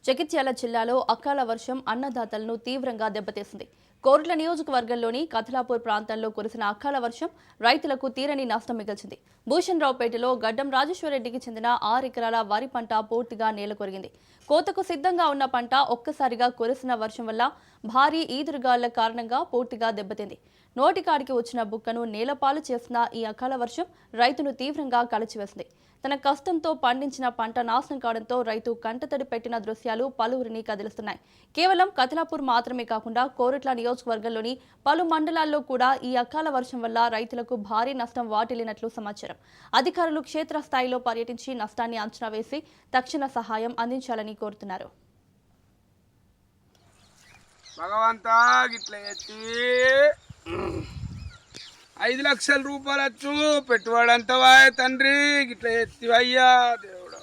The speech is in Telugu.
జగిత్యాల జిల్లాలో అకాల వర్షం అన్నదాతలను తీవ్రంగా దెబ్బతీసింది. కోరుట్ల నియోజకవర్గంలోని కథలాపూర్ ప్రాంతంలో కురిసిన అకాల వర్షం రైతులకు తీరని నష్టం మిగిల్చింది. భూషణరావుపేటలో గడ్డం రాజేశ్వరరెడ్డికి చెందిన 6 ఎకరాల వరి పంట పూర్తిగా నేలకొరిగింది. కోతకు సిద్ధంగా ఉన్న పంట ఒక్కసారిగా కురిసిన వర్షం వల్ల భారీ ఈదురుగాళ్ల కారణంగా పూర్తిగా దెబ్బతింది. నోటికాడికి వచ్చిన బుక్కను నేలపాలు చేసిన ఈ అకాల వర్షం రైతును తీవ్రంగా కలచివేసింది. తన కష్టంతో పండించిన పంట నాశనం కావడంతో రైతు కంటతడి పెట్టిన దృశ్యాలు పలువురిని కదిలిస్తున్నాయి. కేవలం కథలాపూర్ మాత్రమే కాకుండా కోరుట్ల నియోజకవర్గంలోని పలు మండలాల్లో కూడా ఈ అకాల వర్షం వల్ల రైతులకు భారీ నష్టం వాటిల్లినట్లు సమాచారం. అధికారులు క్షేత్రస్థాయిలో పర్యటించి నష్టాన్ని అంచనా వేసి తక్షణ సహాయం అందించాలని కోరుతున్నారు. భగవంతా గిట్ల ఎత్తి 5 లక్షల రూపాయలు వచ్చు పెట్టుబడి అంతా తండ్రి గిట్ల ఎత్తివయ్యా దేవుడా.